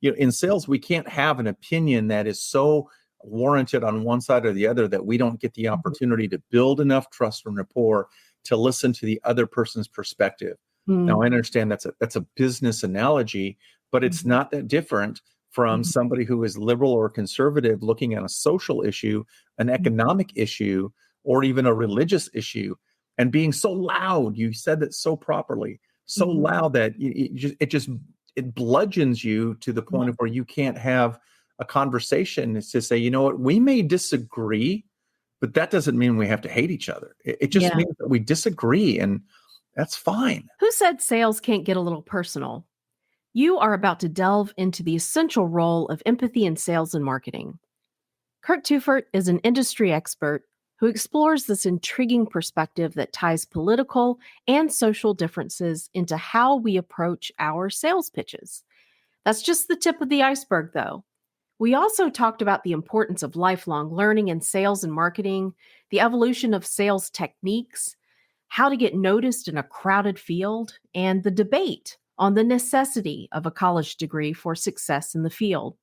in sales, we can't have an opinion that is so warranted on one side or the other that we don't get the opportunity to build enough trust and rapport to listen to the other person's perspective. Now, I understand that's a business analogy, but it's not that different from somebody who is liberal or conservative looking at a social issue, an economic issue, or even a religious issue, and being so loud. You said that so properly, so loud that it bludgeons you to the point of where you can't have a conversation. It's to say, you know what, we may disagree, but that doesn't mean we have to hate each other. It just means that we disagree, and that's fine. Who said sales can't get a little personal? You are about to delve into the essential role of empathy in sales and marketing. Curt Tueffert is an industry expert who explores this intriguing perspective that ties political and social differences into how we approach our sales pitches. That's just the tip of the iceberg, though. We also talked about the importance of lifelong learning in sales and marketing, the evolution of sales techniques, how to get noticed in a crowded field, and the debate on the necessity of a college degree for success in the field.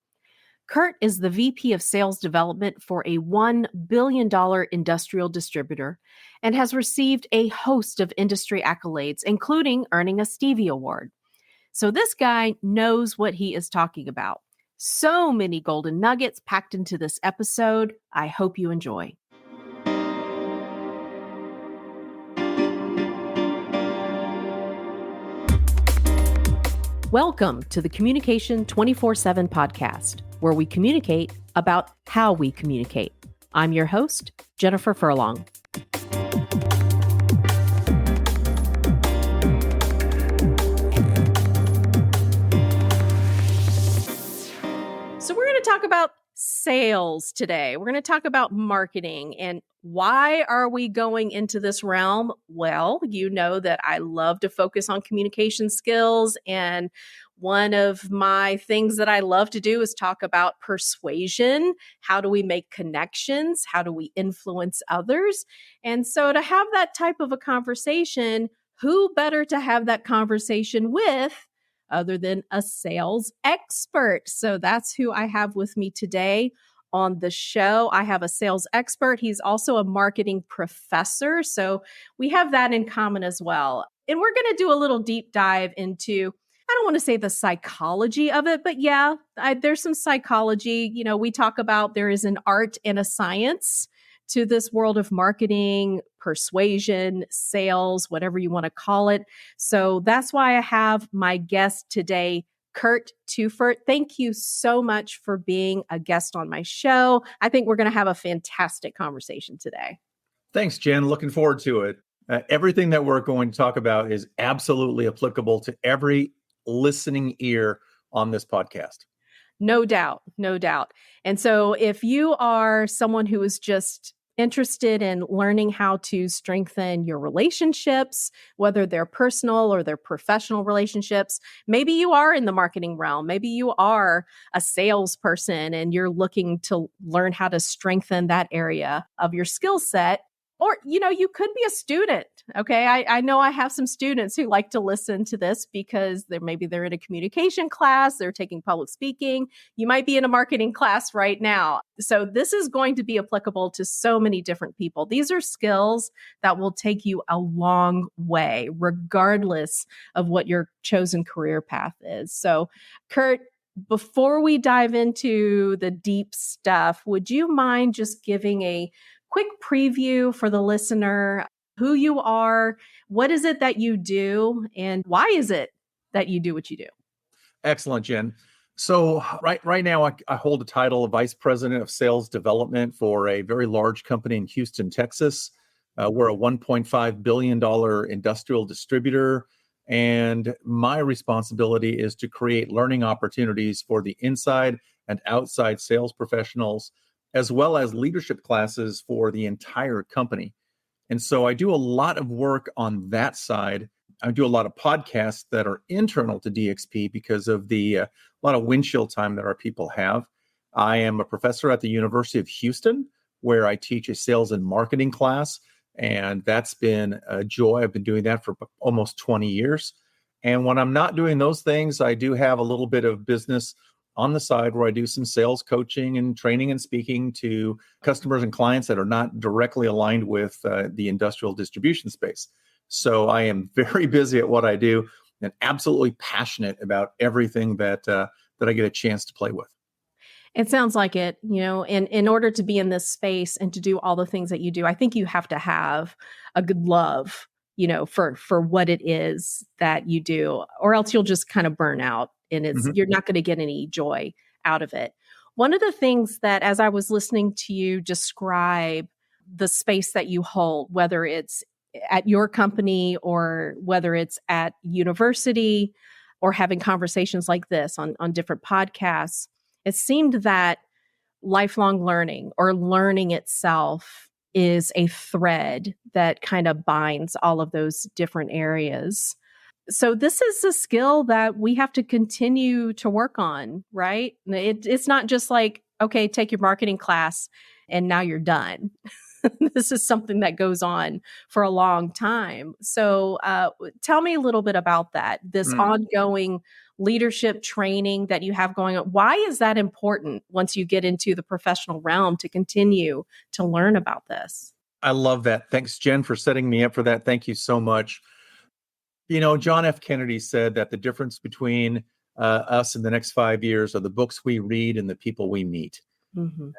Curt is the VP of Sales Development for a $1 billion industrial distributor and has received a host of industry accolades, including earning a Stevie Award. So this guy knows what he is talking about. So many golden nuggets packed into this episode. I hope you enjoy. Welcome to the Communication 24/7 podcast, where we communicate about how we communicate. I'm your host, Jennifer Furlong. So we're going to talk about sales today. We're going to talk about marketing. And why are we going into this realm? Well, you know that I love to focus on communication skills. And one of my things that I love to do is talk about persuasion. How do we make connections? How do we influence others? And so to have that type of a conversation, who better to have that conversation with other than a sales expert? So that's who I have with me today on the show. I have a sales expert. He's also a marketing professor. So we have that in common as well. And we're going to do a little deep dive into, I don't want to say the psychology of it, but there's some psychology. You know, we talk about there is an art and a science to this world of marketing, persuasion, sales, whatever you want to call it. So that's why I have my guest today, Curt Tueffert. Thank you so much for being a guest on my show. I think we're going to have a fantastic conversation today. Thanks, Jen. Looking forward to it. Everything that we're going to talk about is absolutely applicable to every listening ear on this podcast. No doubt, no doubt. And so if you are someone who is just interested in learning how to strengthen your relationships, whether they're personal or they're professional relationships, maybe you are in the marketing realm, maybe you are a salesperson and you're looking to learn how to strengthen that area of your skill set. Or, you know, you could be a student. Okay. I know I have some students who like to listen to this because they're in a communication class, they're taking public speaking. You might be in a marketing class right now. So this is going to be applicable to so many different people. These are skills that will take you a long way, regardless of what your chosen career path is. So, Curt, before we dive into the deep stuff, would you mind just giving a quick preview for the listener, who you are, what is it that you do, and why is it that you do what you do? Excellent, Jen. So right now, I hold the title of Vice President of Sales Development for a very large company in Houston, Texas. We're a $1.5 billion industrial distributor, and my responsibility is to create learning opportunities for the inside and outside sales professionals, as well as leadership classes for the entire company. And so I do a lot of work on that side. I do a lot of podcasts that are internal to DXP because of the lot of windshield time that our people have. I am a professor at the University of Houston, where I teach a sales and marketing class, and that's been a joy. I've been doing that for almost 20 years. And when I'm not doing those things, I do have a little bit of business on the side where I do some sales coaching and training and speaking to customers and clients that are not directly aligned with the industrial distribution space. So I am very busy at what I do and absolutely passionate about everything that I get a chance to play with. It sounds like it, in order to be in this space and to do all the things that you do, I think you have to have a good love, for what it is that you do, or else you'll just kind of burn out and you're not going to get any joy out of it. One of the things that, as I was listening to you describe the space that you hold, whether it's at your company or whether it's at university or having conversations like this on different podcasts, it seemed that lifelong learning or learning itself is a thread that kind of binds all of those different areas. So this is a skill that we have to continue to work on, right? It's not just like, okay, take your marketing class and now you're done. This is something that goes on for a long time. So tell me a little bit about that, this ongoing leadership training that you have going on. Why is that important once you get into the professional realm to continue to learn about this? I love that. Thanks, Jen, for setting me up for that. Thank you so much. John F. Kennedy said that the difference between us in the next 5 years are the books we read and the people we meet. Mm-hmm.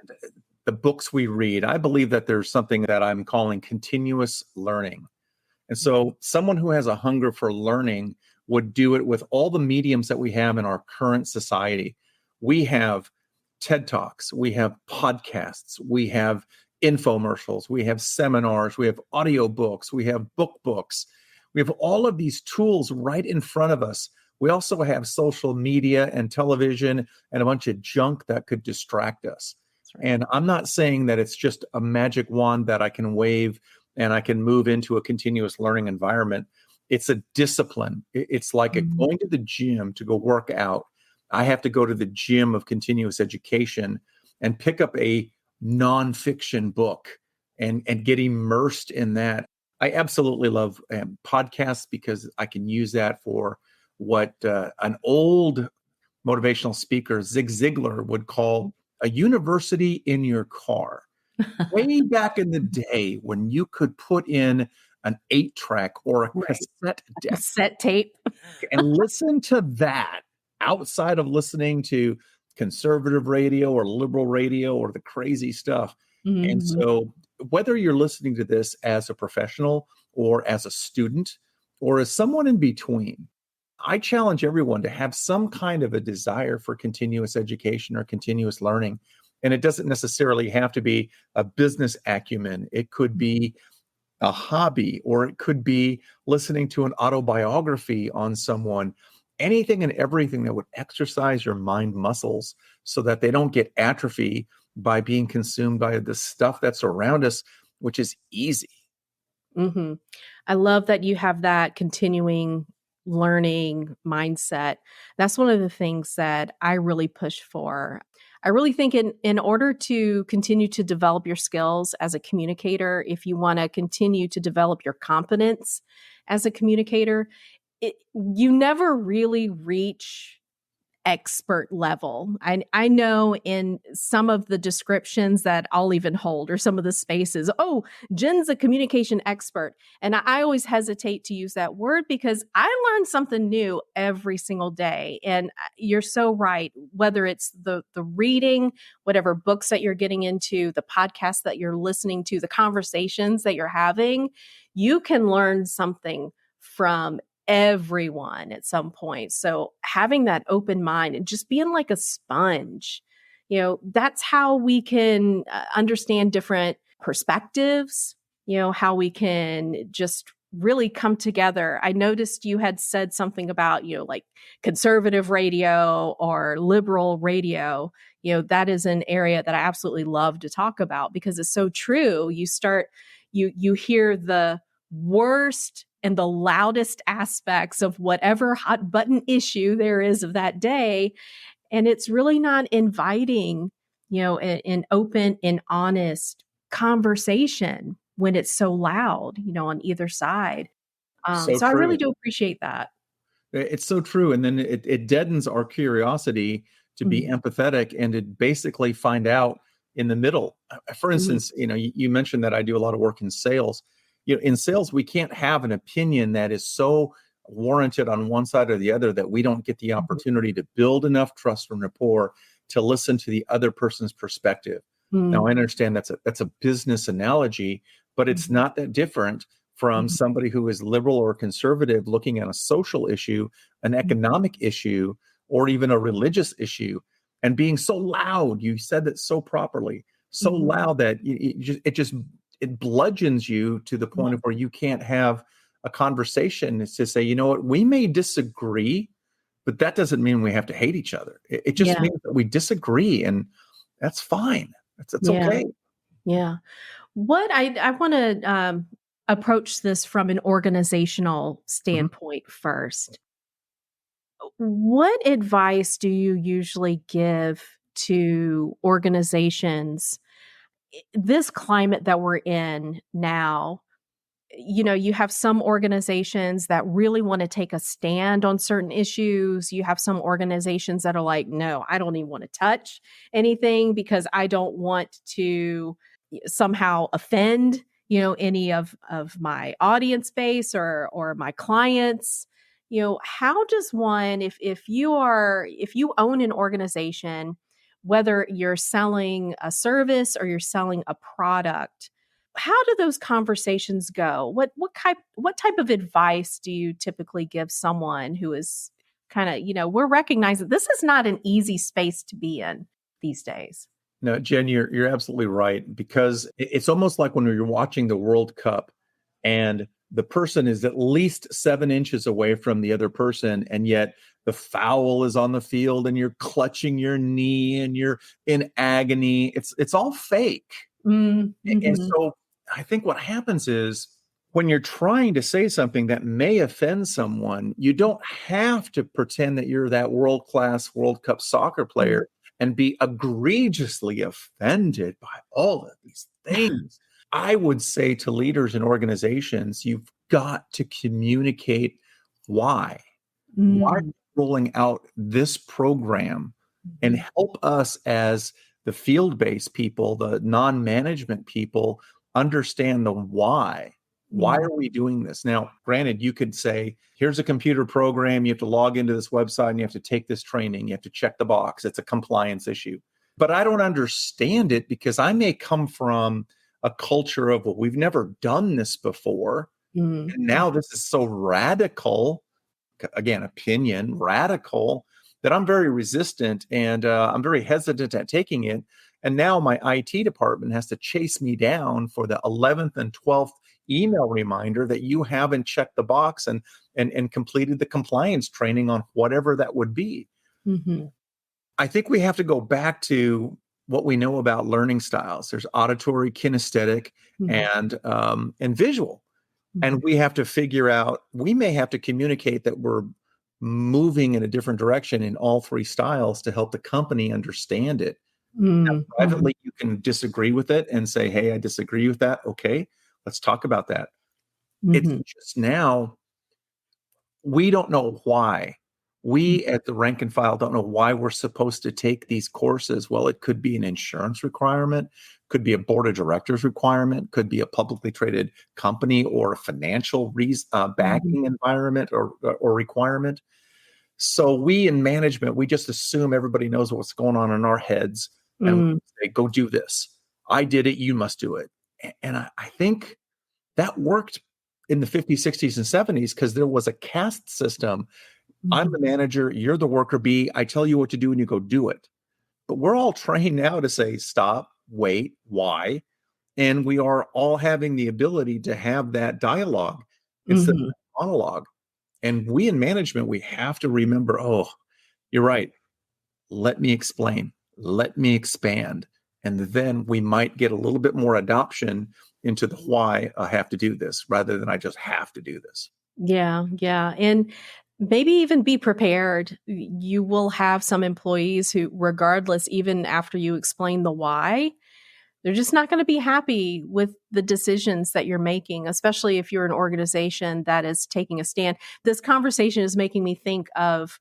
The books we read, I believe that there's something that I'm calling continuous learning. And so someone who has a hunger for learning would do it with all the mediums that we have in our current society. We have TED Talks, we have podcasts, we have infomercials, we have seminars, we have audiobooks, we have books. We have all of these tools right in front of us. We also have social media and television and a bunch of junk that could distract us. Right. And I'm not saying that it's just a magic wand that I can wave and I can move into a continuous learning environment. It's a discipline. It's like going to the gym to go work out. I have to go to the gym of continuous education and pick up a nonfiction book and get immersed in that. I absolutely love podcasts because I can use that for what an old motivational speaker, Zig Ziglar, would call a university in your car. Way back in the day when you could put in an 8-track or a cassette tape and listen to that outside of listening to conservative radio or liberal radio or the crazy stuff. Mm-hmm. And so whether you're listening to this as a professional or as a student or as someone in between, I challenge everyone to have some kind of a desire for continuous education or continuous learning. And it doesn't necessarily have to be a business acumen. It could be a hobby, or it could be listening to an autobiography on someone, anything and everything that would exercise your mind muscles so that they don't get atrophy by being consumed by the stuff that's around us, which is easy. Mm-hmm. I love that you have that continuing learning mindset. That's one of the things that I really push for. I really think in order to continue to develop your skills as a communicator, if you want to continue to develop your competence as a communicator, you never really reach expert level. I know in some of the descriptions that I'll even hold or some of the spaces, oh, Jen's a communication expert. And I always hesitate to use that word because I learn something new every single day. And you're so right, whether it's the reading, whatever books that you're getting into, the podcasts that you're listening to, the conversations that you're having, you can learn something from everyone at some point. So having that open mind and just being like a sponge, that's how we can understand different perspectives, how we can just really come together. I noticed you had said something about, like conservative radio or liberal radio. That is an area that I absolutely love to talk about because it's so true. You hear the worst and the loudest aspects of whatever hot button issue there is of that day. And it's really not inviting, an open and honest conversation when it's so loud, on either side. So I really do appreciate that. It's so true. And then it deadens our curiosity to be empathetic, and to basically find out in the middle. For instance, you mentioned that I do a lot of work in sales. In sales, we can't have an opinion that is so warranted on one side or the other that we don't get the opportunity to build enough trust and rapport to listen to the other person's perspective. Now, I understand that's a business analogy, but it's not that different from somebody who is liberal or conservative looking at a social issue, an economic issue, or even a religious issue, and being so loud. You said that so properly, so loud that it bludgeons you to the point of where you can't have a conversation. It's to say, you know what, we may disagree, but that doesn't mean we have to hate each other. It just means that we disagree, and that's fine. That's okay. Yeah. What I want to approach this from an organizational standpoint first. What advice do you usually give to organizations? This climate that we're in now, you have some organizations that really want to take a stand on certain issues. You have some organizations that are like, no, I don't even want to touch anything because I don't want to somehow offend, any of my audience base or my clients. How does one, if you own an organization, whether you're selling a service or you're selling a product, how do those conversations go? What type of advice do you typically give someone who is kind of, we're recognizing this is not an easy space to be in these days. No, Jen, you're absolutely right, because it's almost like when you're watching the World Cup and the person is at least 7 inches away from the other person, and yet the foul is on the field and you're clutching your knee and you're in agony. It's all fake. And so I think what happens is when you're trying to say something that may offend someone, you don't have to pretend that you're that world-class World Cup soccer player and be egregiously offended by all of these things. I would say to leaders and organizations, you've got to communicate why. Why are you rolling out this program, and help us as the field-based people, the non-management people, understand the why. Why are we doing this? Now, granted, you could say, here's a computer program. You have to log into this website and you have to take this training. You have to check the box. It's a compliance issue. But I don't understand it because I may come from a culture of, well, we've never done this before. And now this is so radical, again, opinion, radical, that I'm very resistant and I'm very hesitant at taking it. And now my IT department has to chase me down for the 11th and 12th email reminder that you haven't checked the box and completed the compliance training on whatever that would be. I think we have to go back to what we know about learning styles. There's auditory, kinesthetic, and visual. And we have to figure out, we may have to communicate that we're moving in a different direction in all three styles to help the company understand it. Now, privately, you can disagree with it and say, hey, I disagree with that. Okay, let's talk about that. It's just now, we don't know why. We at the rank and file don't know why we're supposed to take these courses. Well, it could be an insurance requirement, could be a board of directors requirement, could be a publicly traded company or a financial backing environment or requirement. So we in management, we just assume everybody knows what's going on in our heads and we say, go do this. I did it, you must do it. And I think that worked in the 50s, 60s, and 70s because there was a caste system. I'm the manager, you're the worker bee. I tell you what to do and you go do it. But we're all trained now to say, stop, wait, why? And we are all having the ability to have that dialogue instead of monologue. And we in management, we have to remember, oh, you're right. Let me explain. Let me expand. And then we might get a little bit more adoption into the why I have to do this rather than I just have to do this. Yeah. And maybe even be prepared. You will have some employees who, regardless, even after you explain the why, they're just not going to be happy with the decisions that you're making, especially if you're an organization that is taking a stand. This conversation is making me think of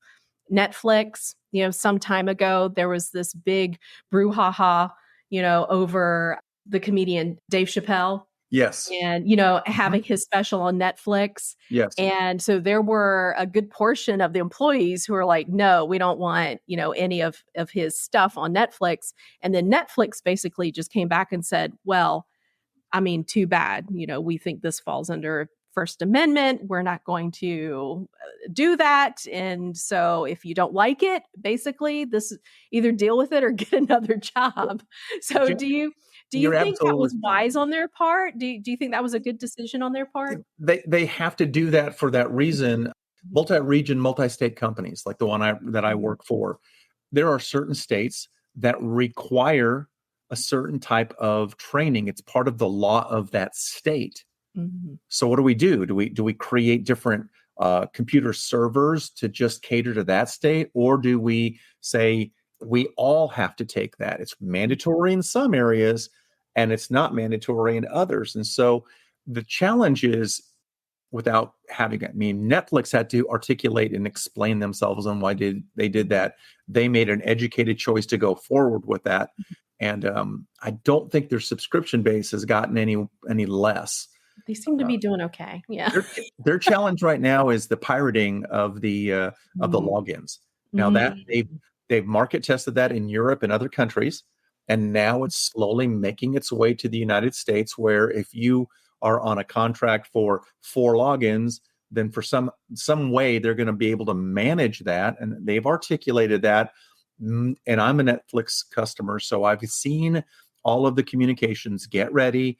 Netflix, some time ago, there was this big brouhaha, over the comedian Dave Chappelle Yes. and, having his special on Netflix. Yes. And so there were a good portion of the employees who were like, no, we don't want, any of his stuff on Netflix. And then Netflix basically just came back and said, well, I mean, too bad. We think this falls under First Amendment. We're not going to do that. And so if you don't like it, basically, this either deal with it or get another job. So do you think that was wise on their part? Do you think that was a good decision on their part? They have to do that for that reason. Multi-region, multi-state companies like the one that I work for, there are certain states that require a certain type of training. It's part of the law of that state. Mm-hmm. So what do we do? Do we create different computer servers to just cater to that state? Or do we say we all have to take that? It's mandatory in some areas and it's not mandatory in others. And so the challenge is, without having it, Netflix had to articulate and explain themselves on why they did that. They made an educated choice to go forward with that. And I don't think their subscription base has gotten any less. They seem to be doing okay. Yeah. Their challenge right now is the pirating of the logins. Now that they've market tested that in Europe and other countries, and now it's slowly making its way to the United States, where if you are on a contract for 4 logins, then for some way they're going to be able to manage that, and they've articulated that. And I'm a Netflix customer, so I've seen all of the communications. Get ready.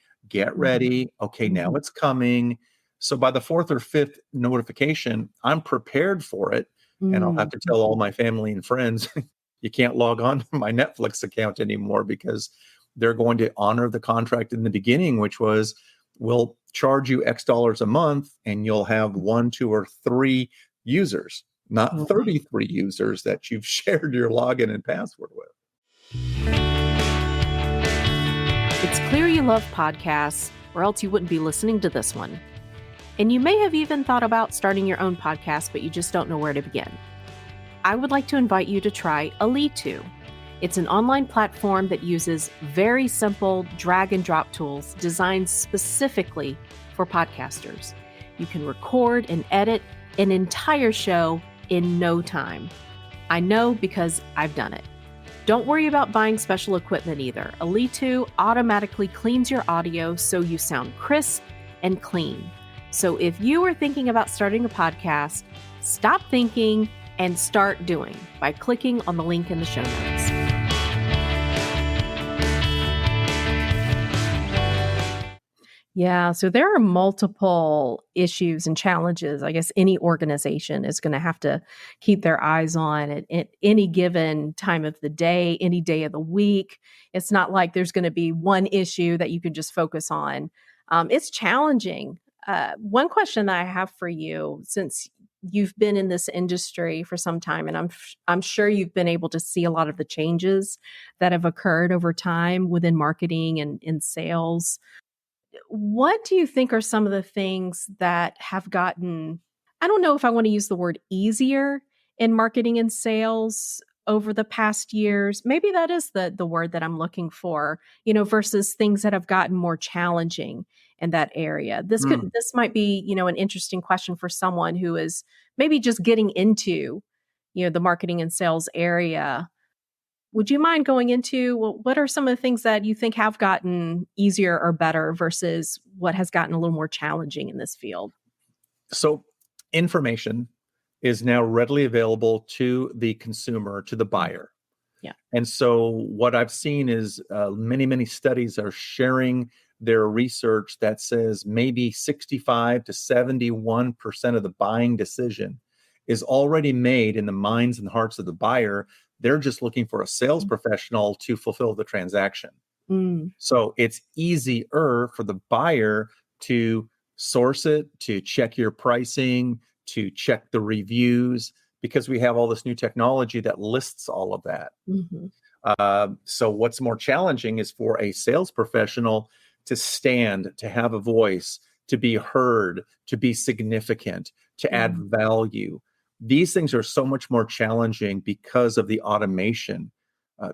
Okay, now it's coming. So by the 4th or 5th notification, I'm prepared for it. And I'll have to tell all my family and friends, you can't log on to my Netflix account anymore, because they're going to honor the contract in the beginning, which was, we'll charge you X dollars a month and you'll have 1, 2, or 3 users, not 33 users that you've shared your login and password with. It's clear you love podcasts, or else you wouldn't be listening to this one. And you may have even thought about starting your own podcast, but you just don't know where to begin. I would like to invite you to try Alitu. It's an online platform that uses very simple drag and drop tools designed specifically for podcasters. You can record and edit an entire show in no time. I know because I've done it. Don't worry about buying special equipment either. Alitu automatically cleans your audio so you sound crisp and clean. So if you are thinking about starting a podcast, stop thinking and start doing by clicking on the link in the show notes. Yeah, so there are multiple issues and challenges, I guess, any organization is going to have to keep their eyes on at any given time of the day, any day of the week. It's not like there's going to be one issue that you can just focus on. It's challenging. One question that I have for you, since you've been in this industry for some time, and I'm sure you've been able to see a lot of the changes that have occurred over time within marketing and in sales. What do you think are some of the things that have gotten, I don't know if I want to use the word easier in marketing and sales over the past years? Maybe that is the word that I'm looking for, versus things that have gotten more challenging in that area. This might be, an interesting question for someone who is maybe just getting into, the marketing and sales area. Would you mind going into, what are some of the things that you think have gotten easier or better versus what has gotten a little more challenging in this field? So information is now readily available to the consumer, to the buyer. Yeah. And so what I've seen is many, many studies are sharing their research that says maybe 65 to 71% of the buying decision is already made in the minds and hearts of the buyer. They're just looking for a sales professional to fulfill the transaction. So it's easier for the buyer to source it, to check your pricing, to check the reviews, because we have all this new technology that lists all of that. So what's more challenging is for a sales professional to stand, to have a voice, to be heard, to be significant, to add value. These things are so much more challenging because of the automation.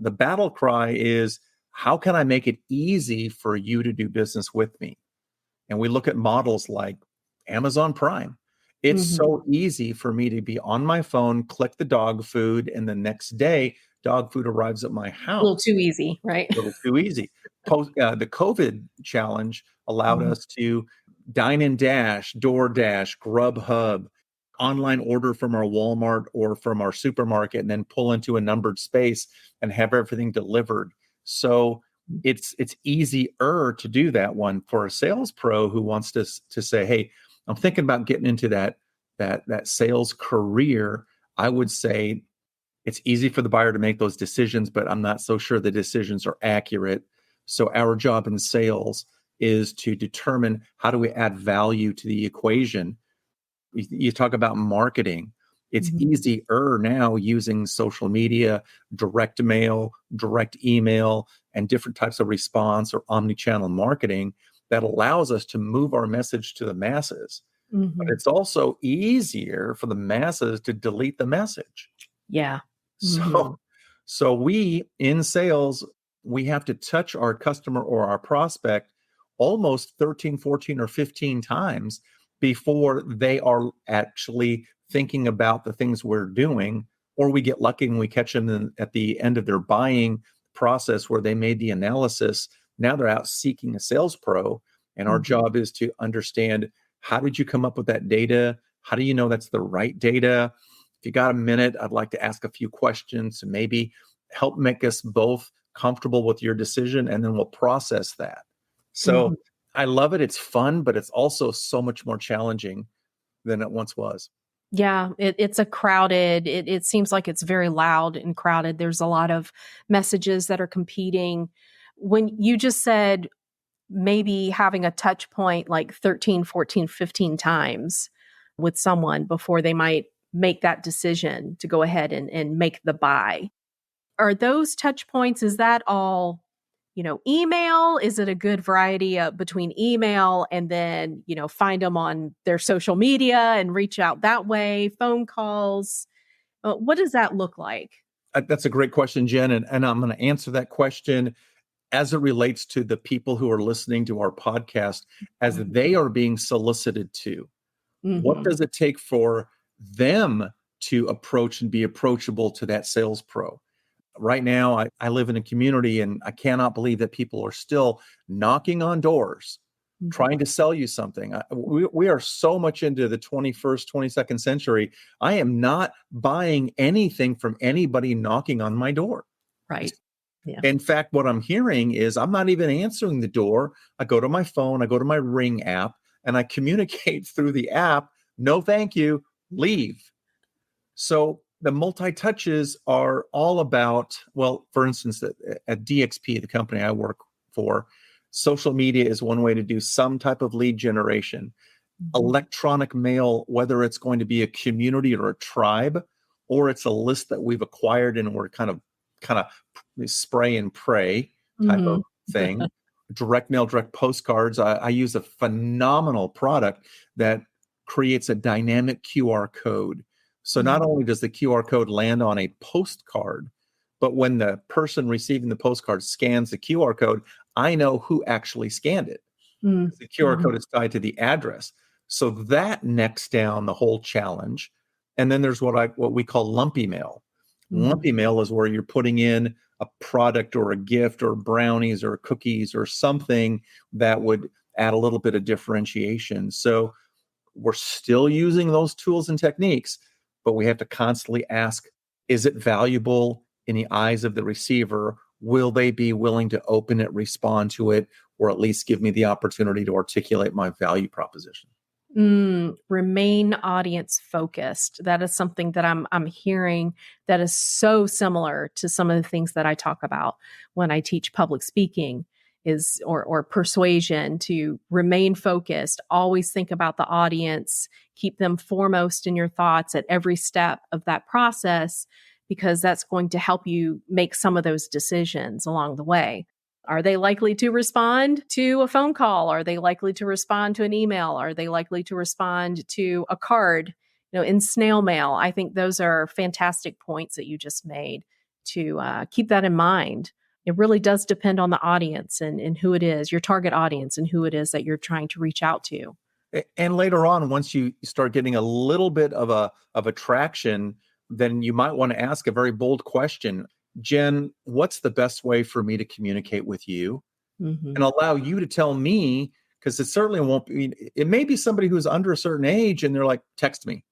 The battle cry is, how can I make it easy for you to do business with me? And we look at models like Amazon Prime. It's so easy for me to be on my phone, click the dog food, and the next day, dog food arrives at my A little house. too easy, right? A little too easy. The COVID challenge allowed Mhm. us to dine and dash, DoorDash, Grubhub, online order from our Walmart or from our supermarket, and then pull into a numbered space and have everything delivered. So it's easier to do that one for a sales pro who wants to say, hey, I'm thinking about getting into that sales career. I would say it's easy for the buyer to make those decisions, but I'm not so sure the decisions are accurate. So our job in sales is to determine, how do we add value to the equation. You talk about marketing. It's easier now using social media, direct mail, direct email, and different types of response or omni-channel marketing that allows us to move our message to the masses. But it's also easier for the masses to delete the message. Yeah. So, so we in sales, we have to touch our customer or our prospect almost 13, 14, or 15 times before they are actually thinking about the things we're doing, or we get lucky and we catch them at the end of their buying process where they made the analysis. Now they're out seeking a sales pro, and our job is to understand, how did you come up with that data? How do you know that's the right data? If you got a minute, I'd like to ask a few questions to maybe help make us both comfortable with your decision, and then we'll process that. So I love it. It's fun, but it's also so much more challenging than it once was. Yeah, it's a crowded, it seems like it's very loud and crowded. There's a lot of messages that are competing. When you just said maybe having a touch point like 13, 14, 15 times with someone before they might make that decision to go ahead and make the buy. Are those touch points, is that all, email? Is it a good variety between email and then, find them on their social media and reach out that way, phone calls? What does that look like? That's a great question, Jen. And I'm going to answer that question as it relates to the people who are listening to our podcast, as they are being solicited to. What does it take for them to approach and be approachable to that sales pro? Right now, I live in a community, and I cannot believe that people are still knocking on doors, trying to sell you something. We are so much into the 21st, 22nd century. I am not buying anything from anybody knocking on my door. Right. Yeah. In fact, what I'm hearing is I'm not even answering the door. I go to my phone, I go to my Ring app, and I communicate through the app. No, thank you. Leave. So the multi-touches are all about, well, for instance, at DXP, the company I work for, social media is one way to do some type of lead generation. Electronic mail, whether it's going to be a community or a tribe, or it's a list that we've acquired and we're kind of spray and pray type of thing. Direct mail, direct postcards. I use a phenomenal product that creates a dynamic QR code. So not only does the QR code land on a postcard, but when the person receiving the postcard scans the QR code, I know who actually scanned it. The QR code is tied to the address. So that necks down the whole challenge. And then there's what we call lumpy mail. Lumpy mail is where you're putting in a product or a gift or brownies or cookies or something that would add a little bit of differentiation. So we're still using those tools and techniques, but we have to constantly ask, is it valuable in the eyes of the receiver? Will they be willing to open it, respond to it, or at least give me the opportunity to articulate my value proposition? Remain audience focused. That is something that I'm hearing that is so similar to some of the things that I talk about when I teach public speaking, is or persuasion, to remain focused, always think about the audience, keep them foremost in your thoughts at every step of that process, because that's going to help you make some of those decisions along the way. Are they likely to respond to a phone call? Are they likely to respond to an email? Are they likely to respond to a card? in snail mail. I think those are fantastic points that you just made to keep that in mind. It really does depend on the audience and who it is, your target audience, and who it is that you're trying to reach out to. And later on, once you start getting a little bit of attraction, then you might want to ask a very bold question. Jen, what's the best way for me to communicate with you? And allow you to tell me, because it certainly won't be, it may be somebody who's under a certain age and they're like, text me.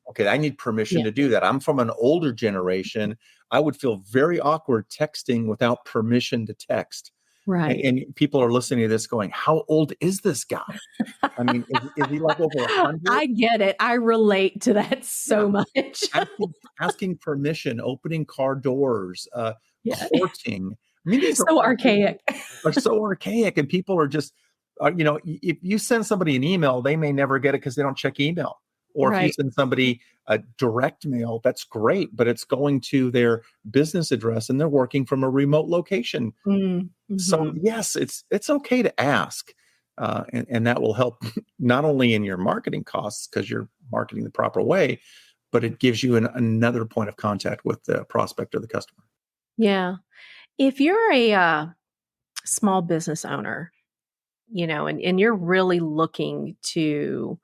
Okay, I need permission to do that. I'm from an older generation. I would feel very awkward texting without permission to text. Right. And people are listening to this going, how old is this guy? I mean, is he like over 100? I get it. I relate to that so much. asking permission, opening car doors, courting. I mean, these so archaic. Are so archaic, and people are just, if you send somebody an email, they may never get it because they don't check email. Or if you send somebody a direct mail, that's great, but it's going to their business address and they're working from a remote location. So yes, it's okay to ask. And that will help not only in your marketing costs because you're marketing the proper way, but it gives you another point of contact with the prospect or the customer. Yeah. If you're a small business owner, and you're really looking to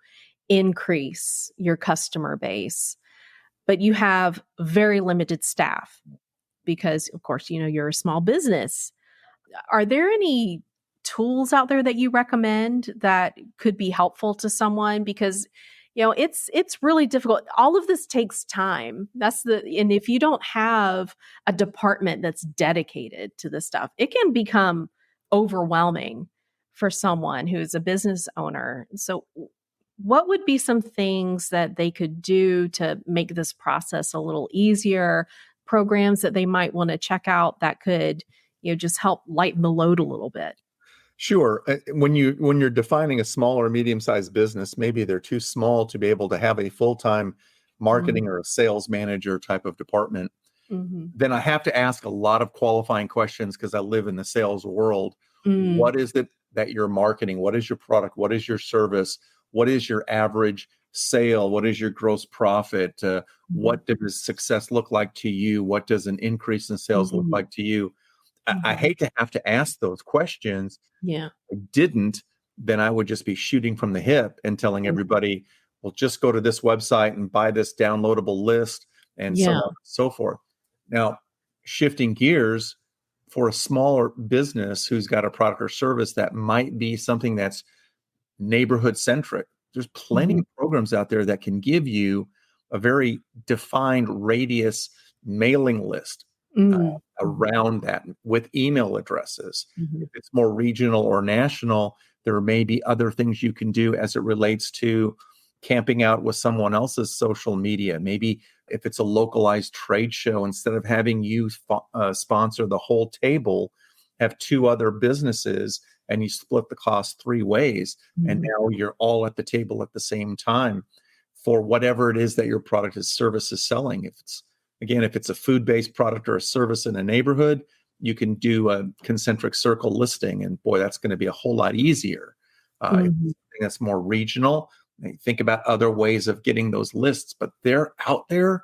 increase your customer base, but you have very limited staff because, of course, you're a small business. Are there any tools out there that you recommend that could be helpful to someone? Because, it's really difficult. All of this takes time. And if you don't have a department that's dedicated to this stuff, it can become overwhelming for someone who's a business owner. So what would be some things that they could do to make this process a little easier? Programs that they might want to check out that could, just help lighten the load a little bit? Sure. When you're defining a small or medium-sized business, maybe they're too small to be able to have a full-time marketing or a sales manager type of department. Then I have to ask a lot of qualifying questions because I live in the sales world. What is it that you're marketing? What is your product? What is your service? What is your average sale? What is your gross profit? What does success look like to you? What does an increase in sales look like to you? I hate to have to ask those questions. Yeah. If I didn't, then I would just be shooting from the hip and telling everybody, well, just go to this website and buy this downloadable list and so on and so forth. Now, shifting gears for a smaller business who's got a product or service that might be something that's neighborhood centric. There's plenty of programs out there that can give you a very defined radius mailing list around that with email addresses. If it's more regional or national, there may be other things you can do as it relates to camping out with someone else's social media. Maybe if it's a localized trade show, instead of having you sponsor the whole table, have two other businesses and you split the cost three ways. And now you're all at the table at the same time for whatever it is that your product or service is selling. If it's a food-based product or a service in a neighborhood, you can do a concentric circle listing. And boy, that's going to be a whole lot easier. If it's something that's more regional, think about other ways of getting those lists, but they're out there.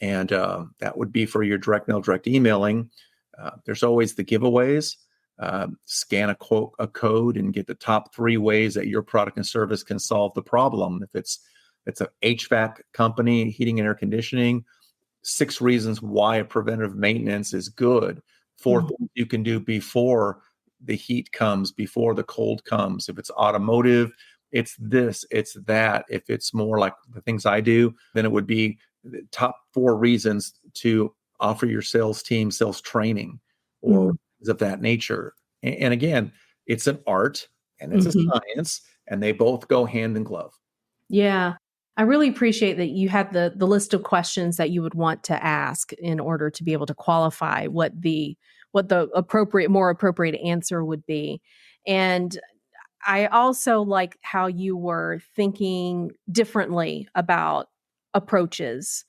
And that would be for your direct mail, direct emailing. There's always the giveaways. Scan a code and get the top three ways that your product and service can solve the problem. If it's an HVAC company, heating and air conditioning, 6 reasons why a preventative maintenance is good. 4 things you can do before the heat comes, before the cold comes. If it's automotive, it's this, it's that. If it's more like the things I do, then it would be the top 4 reasons to offer your sales team sales training or things of that nature. And again, it's an art and it's a science, and they both go hand in glove. Yeah. I really appreciate that you had the list of questions that you would want to ask in order to be able to qualify what the more appropriate answer would be. And I also like how you were thinking differently about approaches.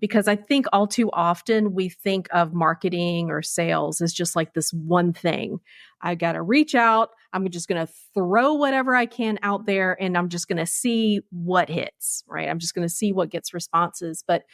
Because I think all too often we think of marketing or sales as just like this one thing. I got to reach out. I'm just going to throw whatever I can out there and I'm just going to see what hits, right? I'm just going to see what gets responses. But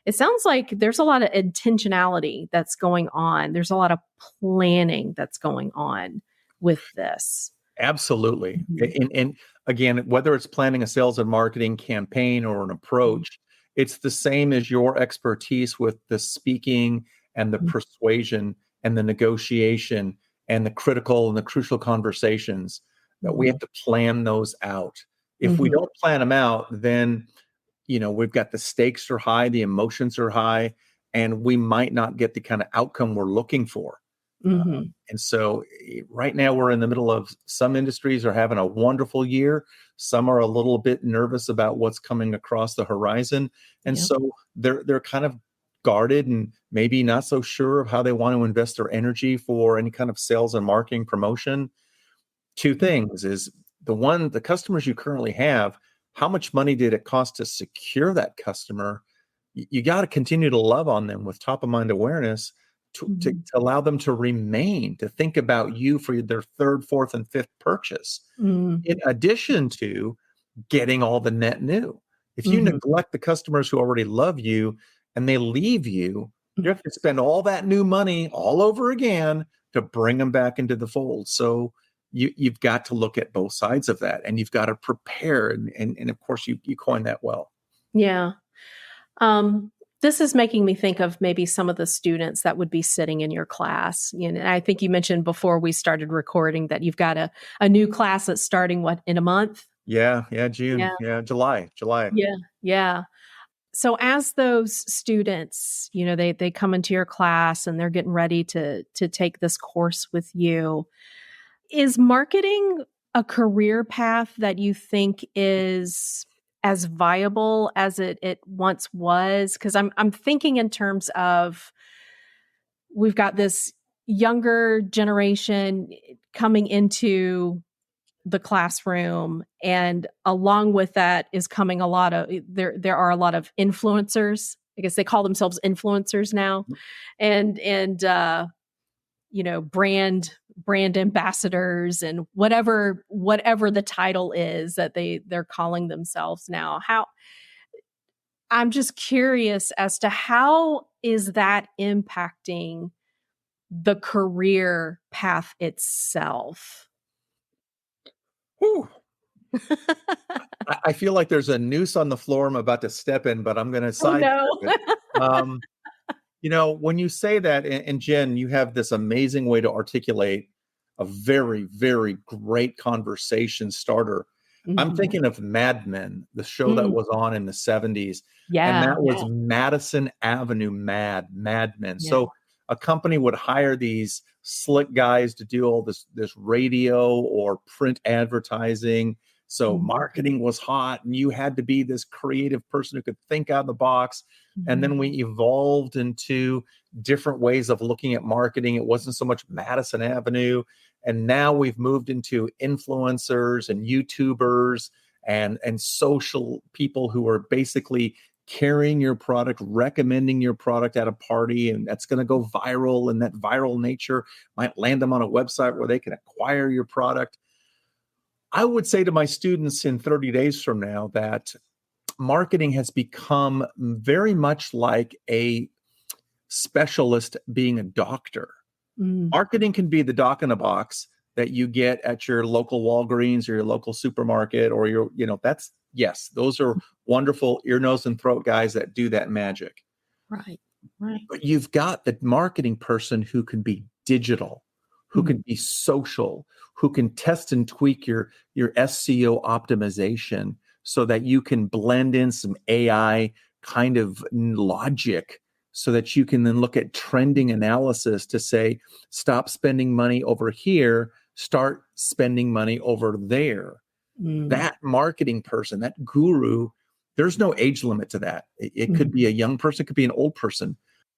it sounds like there's a lot of intentionality that's going on. There's a lot of planning that's going on with this. Absolutely. Mhm. And again, whether it's planning a sales and marketing campaign or an approach, it's the same as your expertise with the speaking and the Mhm. persuasion and the negotiation and the critical and the crucial conversations that we have Mhm. to plan those out. If we Mhm. don't plan them out, then we've got the stakes are high, the emotions are high, and we might not get the kind of outcome we're looking for. Mhm. And so right now we're in the middle of some industries are having a wonderful year. Some are a little bit nervous about what's coming across the horizon. And Yeah. so they're kind of guarded and maybe not so sure of how they want to invest their energy for any kind of sales and marketing promotion. Two things is the customers you currently have, how much money did it cost to secure that customer? You got to continue to love on them with top of mind awareness to Mhm. allow them to remain, to think about you for their third, fourth, and fifth purchase, Mm. in addition to getting all the net new. If you Mhm. neglect the customers who already love you and they leave you, you have to spend all that new money all over again to bring them back into the fold. So you've got to look at both sides of that and you've got to prepare. And of course, you coined that well. Yeah. Um, this is making me think of maybe some of the students that would be sitting in your class. I think you mentioned before we started recording that you've got a new class that's starting in a month? Yeah, Yeah. June. Yeah, July. Yeah. Yeah. So as those students, they come into your class and they're getting ready to take this course with you. Is marketing a career path that you think is as viable as it once was? Because I'm thinking in terms of we've got this younger generation coming into the classroom, and along with that is coming a lot of there are a lot of influencers. I guess they call themselves influencers now, and brand ambassadors and whatever the title is that they're calling themselves now. How I'm just curious as to how is that impacting the career path itself? Whew. I feel like there's a noose on the floor I'm about to step in, but I'm going to Oh sidestep no. it. Um, when you say that, and Jen, you have this amazing way to articulate a very, very great conversation starter. I'm Mhm. thinking of Mad Men, the show that Mm. was on in the 70s, and Yeah, that was yeah, Madison Avenue Mad Men. yeah. So a company would hire these slick guys to do all this radio or print advertising. So Mhm, marketing was hot, and you had to be this creative person who could think out of the box. And mhm, then we evolved into different ways of looking at marketing. It wasn't so much Madison Avenue. And now we've moved into influencers and YouTubers and social people who are basically carrying your product, recommending your product at a party, and that's going to go viral. And that viral nature might land them on a website where they can acquire your product. I would say to my students in 30 days from now that marketing has become very much like a specialist being a doctor. mm, Marketing can be the doc in a box that you get at your local Walgreens or your local supermarket or that's, yes, those are wonderful ear, nose, and throat guys that do that magic. right, right. But you've got the marketing person who can be digital, who Mhm, can be social, who can test and tweak your SEO optimization so that you can blend in some AI kind of logic so that you can then look at trending analysis to say, stop spending money over here, start spending money over there. mm, That marketing person, that guru, there's no age limit to that. It mhm, could be a young person, it could be an old person,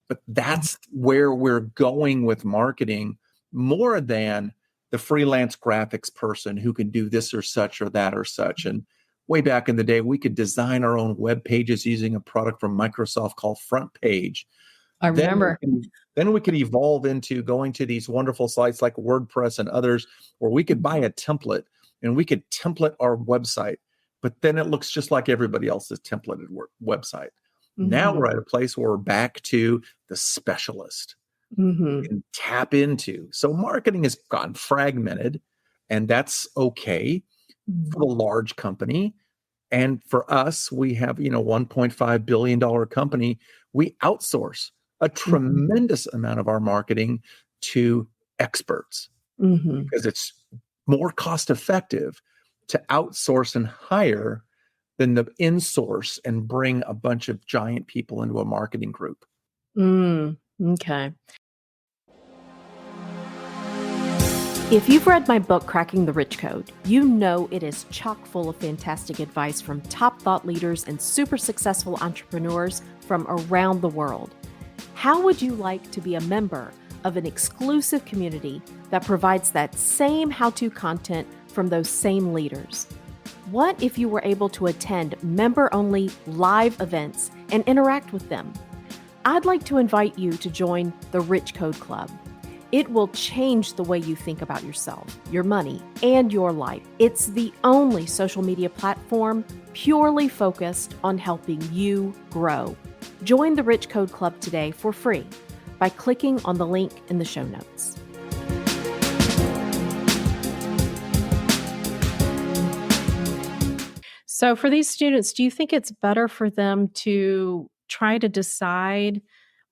but mhm, that's where we're going with marketing more than the freelance graphics person who can do this or such or that or such. And way back in the day, we could design our own web pages using a product from Microsoft called Front Page. I remember. Then we could evolve into going to these wonderful sites like WordPress and others where we could buy a template and we could template our website, but then it looks just like everybody else's templated website. Now we're at a place where we're back to the specialist and tap into. So marketing has gotten fragmented, and that's okay for the large company. And for us, we have, $1.5 billion company. We outsource a tremendous amount of our marketing to experts because it's more cost effective to outsource and hire than to insource and bring a bunch of giant people into a marketing group. Okay. If you've read my book, Cracking the Rich Code, you know it is chock full of fantastic advice from top thought leaders and super successful entrepreneurs from around the world. How would you like to be a member of an exclusive community that provides that same how-to content from those same leaders? What if you were able to attend member-only live events and interact with them? I'd like to invite you to join the Rich Code Club. It will change the way you think about yourself, your money, and your life. It's the only social media platform purely focused on helping you grow. Join the Rich Code Club today for free by clicking on the link in the show notes. So for these students, do you think it's better for them to try to decide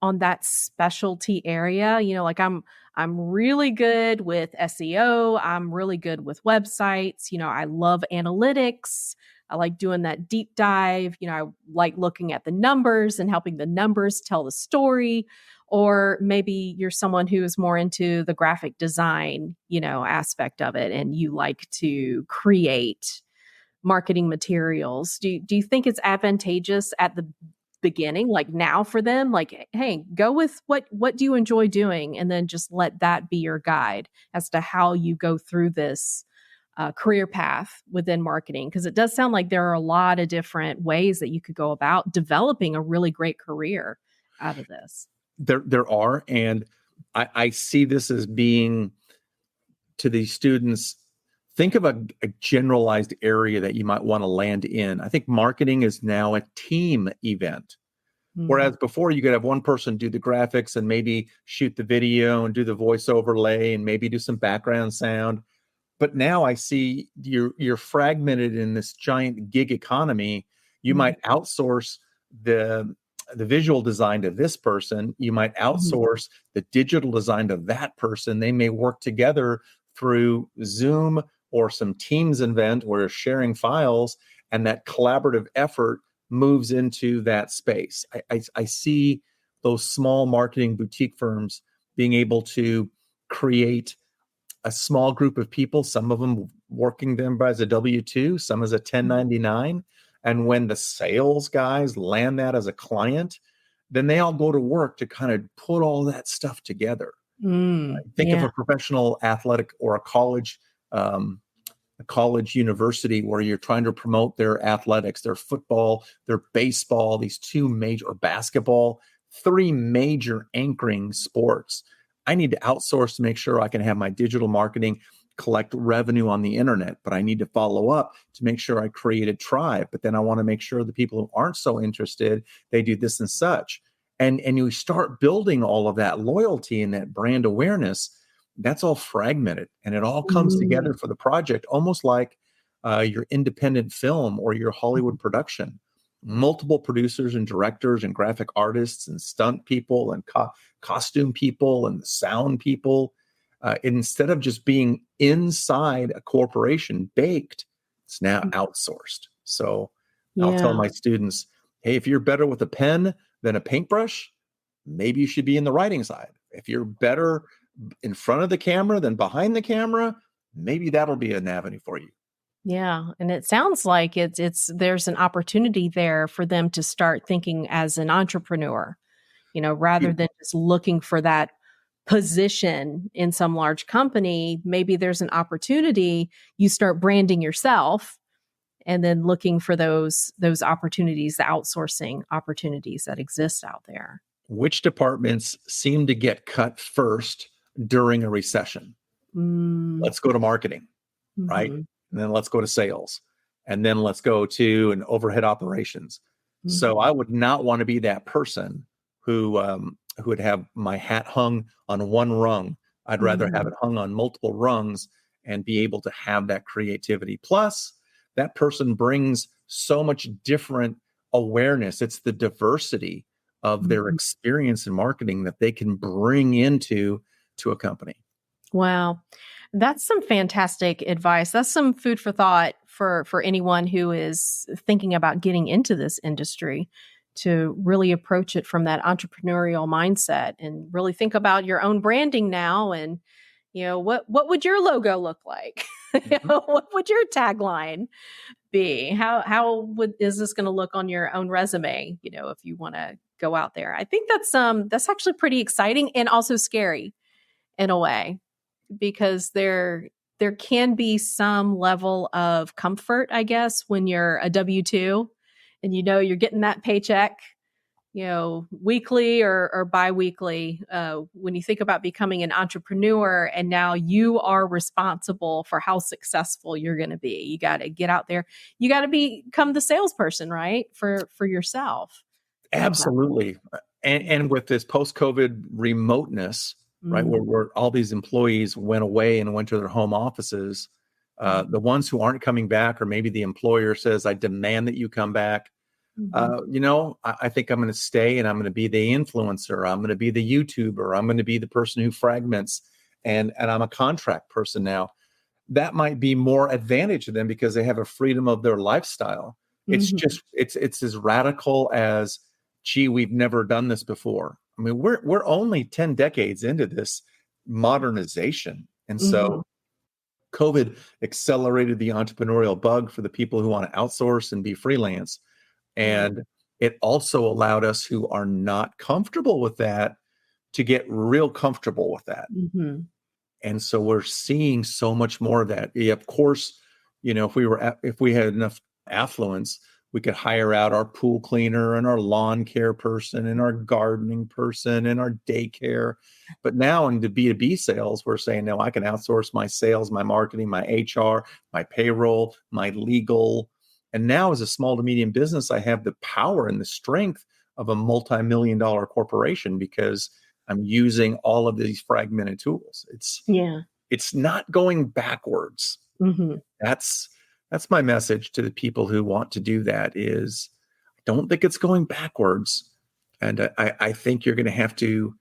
on that specialty area? Like I'm really good with SEO. I'm really good with websites. I love analytics. I like doing that deep dive. I like looking at the numbers and helping the numbers tell the story. Or maybe you're someone who is more into the graphic design, aspect of it, and you like to create marketing materials. Do you think it's advantageous at the beginning, like now for them, like, hey, go with what do you enjoy doing, and then just let that be your guide as to how you go through this career path within marketing? Because it does sound like there are a lot of different ways that you could go about developing a really great career out of this. There are, and I see this as being, to these students, think of a generalized area that you might want to land in. I think marketing is now a team event. Whereas before you could have one person do the graphics and maybe shoot the video and do the voice overlay and maybe do some background sound. But now I see you're fragmented in this giant gig economy. You might outsource the visual design to this person. You might outsource the digital design to that person. They may work together through Zoom or some Teams event where you're sharing files, and that collaborative effort moves into that space. I see those small marketing boutique firms being able to create a small group of people, some of them working them as a W-2, some as a 1099. And when the sales guys land that as a client, then they all go to work to kind of put all that stuff together. Think of a professional athletic or a college university where you're trying to promote their athletics, their football, their baseball, these two major, or basketball, three major anchoring sports. I need to outsource to make sure I can have my digital marketing collect revenue on the internet, but I need to follow up to make sure I create a tribe. But then I want to make sure the people who aren't so interested, they do this and such. And you start building all of that loyalty and that brand awareness. That's all fragmented, and it all comes together for the project, almost like your independent film or your Hollywood production. Multiple producers and directors and graphic artists and stunt people and costume people and sound people. Instead of just being inside a corporation baked, it's now outsourced. So I'll tell my students, hey, if you're better with a pen than a paintbrush, maybe you should be in the writing side. If you're better in front of the camera than behind the camera, maybe that'll be an avenue for you. Yeah. And it sounds like there's an opportunity there for them to start thinking as an entrepreneur, rather than just looking for that position in some large company. Maybe there's an opportunity, you start branding yourself and then looking for those opportunities, the outsourcing opportunities that exist out there. Which departments seem to get cut first during a recession? Let's go to marketing, right? And then let's go to sales. And then let's go to an overhead operations. So I would not want to be that person who would have my hat hung on one rung. I'd rather have it hung on multiple rungs and be able to have that creativity. Plus, that person brings so much different awareness. It's the diversity of their experience in marketing that they can bring into a company. Wow. That's some fantastic advice. That's some food for thought for anyone who is thinking about getting into this industry, to really approach it from that entrepreneurial mindset and really think about your own branding now. And, what would your logo look like? What would your tagline be? How is this going to look on your own resume? If you want to go out there, I think that's actually pretty exciting and also scary in a way, because there can be some level of comfort, I guess, when you're a W-2 and you're getting that paycheck, weekly or biweekly. When you think about becoming an entrepreneur and now you are responsible for how successful you're going to be, you got to get out there. You got to become the salesperson, right? For yourself. Absolutely. And with this post-COVID remoteness, right, where all these employees went away and went to their home offices, the ones who aren't coming back, or maybe the employer says, I demand that you come back. I think I'm going to stay, and I'm going to be the influencer. I'm going to be the YouTuber. I'm going to be the person who fragments, and I'm a contract person now. That might be more advantage to them because they have a freedom of their lifestyle. It's just, it's as radical as, gee, we've never done this before. I mean, we're only 10 decades into this modernization. And so COVID accelerated the entrepreneurial bug for the people who want to outsource and be freelance. And it also allowed us who are not comfortable with that to get real comfortable with that. And so we're seeing so much more of that. Yeah, of course, if we had enough affluence, we could hire out our pool cleaner and our lawn care person and our gardening person and our daycare. But now in the B2B sales, we're saying, no, I can outsource my sales, my marketing, my HR, my payroll, my legal. And now as a small to medium business, I have the power and the strength of a multi-million-dollar corporation because I'm using all of these fragmented tools. It's not going backwards. That's my message to the people who want to do that is, I don't think it's going backwards. And I think you're going to have to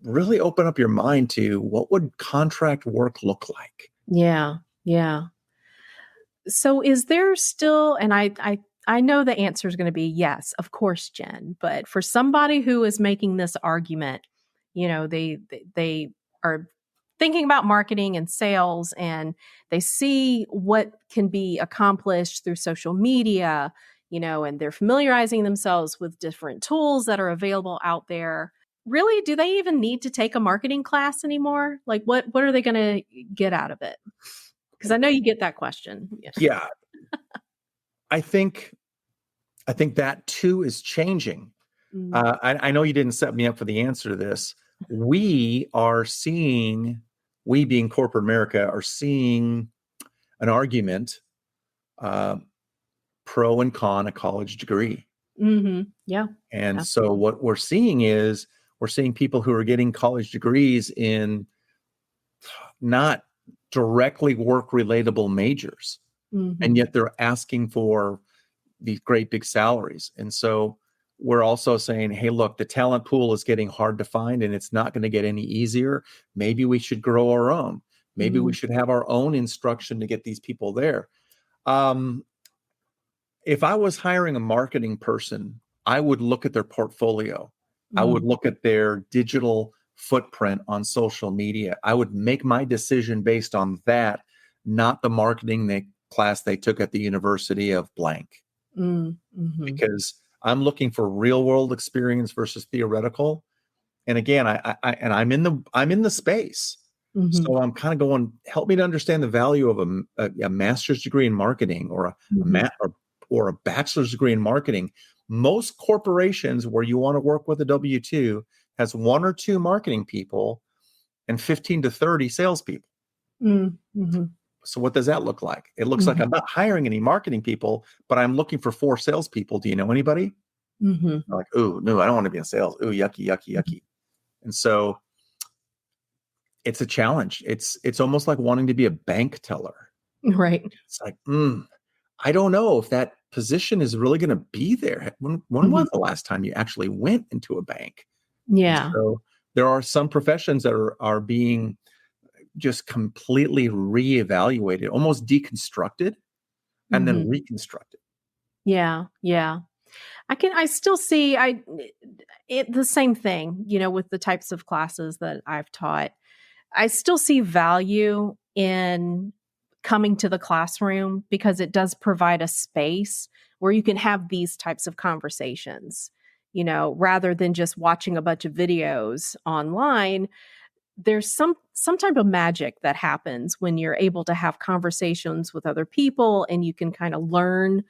really open up your mind to what would contract work look like? Yeah. So is there still, and I know the answer is going to be yes, of course, Jen, but for somebody who is making this argument, they are thinking about marketing and sales, and they see what can be accomplished through social media, and they're familiarizing themselves with different tools that are available out there. Really, do they even need to take a marketing class anymore? Like, what are they going to get out of it? Because I know you get that question. Yeah. I think that too is changing. I know you didn't set me up for the answer to this. We being corporate America, are seeing an argument, pro and con a college degree. Yeah. And so what we're seeing is people who are getting college degrees in not directly work relatable majors. And yet they're asking for these great big salaries. And so we're also saying, hey, look, the talent pool is getting hard to find and it's not going to get any easier. Maybe we should grow our own. Maybe we should have our own instruction to get these people there. If I was hiring a marketing person, I would look at their portfolio. I would look at their digital footprint on social media. I would make my decision based on that, not the marketing class they took at the University of blank. Because I'm looking for real world experience versus theoretical. And again, I'm in the space. Mhm. So I'm kind of going, help me to understand the value of a master's degree in marketing or Mhm. or a bachelor's degree in marketing. Most corporations where you want to work with a W-2 has one or two marketing people and 15 to 30 salespeople. Mm. Mhm. So what does that look like? It looks like Mhm. I'm not hiring any marketing people, but I'm looking for 4 salespeople. Do you know anybody? Mhm. I'm like, oh no, I don't want to be in sales. Oh, yucky, yucky, Mhm. yucky. And so it's a challenge. It's almost like wanting to be a bank teller. Right. It's like, I don't know if that position is really going to be there. When Mhm. was the last time you actually went into a bank? And Yeah. so there are some professions that are being just completely reevaluated, almost deconstructed and then Mhm. reconstructed. Yeah. Yeah. I still see the same thing, with the types of classes that I've taught. I still see value in coming to the classroom because it does provide a space where you can have these types of conversations, rather than just watching a bunch of videos online. There's some type of magic that happens when you're able to have conversations with other people and you can kind of learn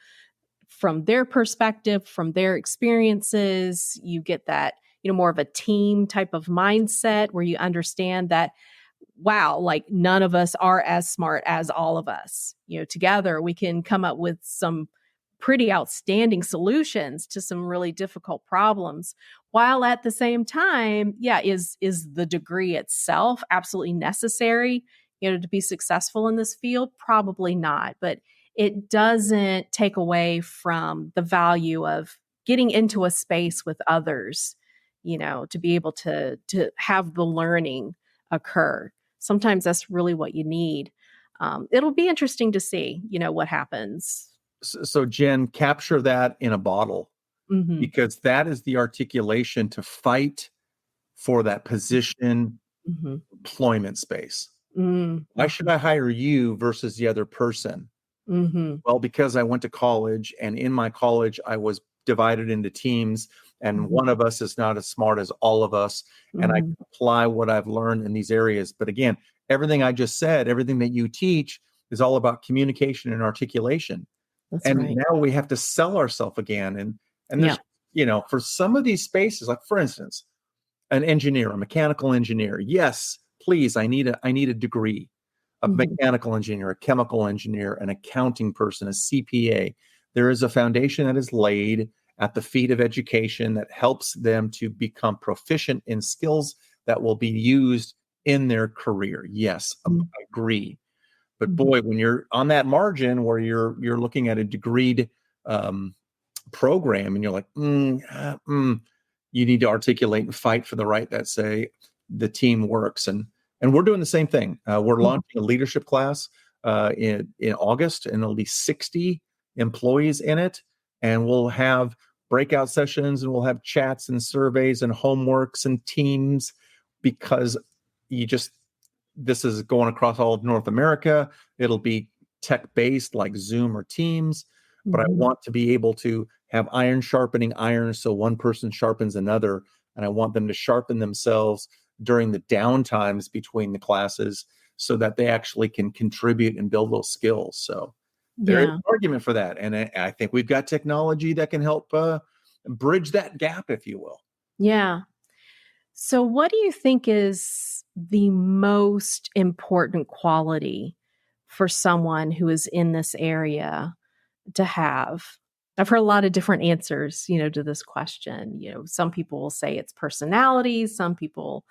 from their perspective, from their experiences. You get that, more of a team type of mindset where you understand that, wow, like none of us are as smart as all of us. Together we can come up with some pretty outstanding solutions to some really difficult problems. While at the same time, yeah, is the degree itself absolutely necessary, to be successful in this field? Probably not, but it doesn't take away from the value of getting into a space with others, to be able to have the learning occur. Sometimes that's really what you need. It'll be interesting to see, what happens. So Jen, capture that in a bottle Mhm. because that is the articulation to fight for that position Mhm. employment space. Mm. Why should Mhm. I hire you versus the other person? Mhm. Well, because I went to college, and in my college, I was divided into teams, and Mhm. one of us is not as smart as all of us. And I Mhm. can apply what I've learned in these areas. But again, everything I just said, everything that you teach is all about communication and articulation. That's And right. now we have to sell ourselves again. And Yeah. there's, for some of these spaces, like for instance, an engineer, a mechanical engineer. Yes, please, I need a degree of Mhm. mechanical engineer, a chemical engineer, an accounting person, a CPA. There is a foundation that is laid at the feet of education that helps them to become proficient in skills that will be used in their career. Yes, I Mhm. agree. But Mhm. boy, when you're on that margin where you're looking at a degreed um, program and you're like, you need to articulate and fight for the right that say the team works. And we're doing the same thing. We're Mhm. launching a leadership class in August, and there'll be 60 employees in it. And we'll have breakout sessions, and we'll have chats and surveys and homeworks and teams because you just this is going across all of North America. It'll be tech based like Zoom or Teams, but I Mhm. want to be able to have iron sharpening iron so one person sharpens another. And I want them to sharpen themselves during the down times between the classes so that they actually can contribute and build those skills. So there is Yeah. an argument for that. And I think we've got technology that can help bridge that gap, if you will. Yeah. So what do you think is the most important quality for someone who is in this area to have? I've heard a lot of different answers, to this question. Some people will say it's personality, some people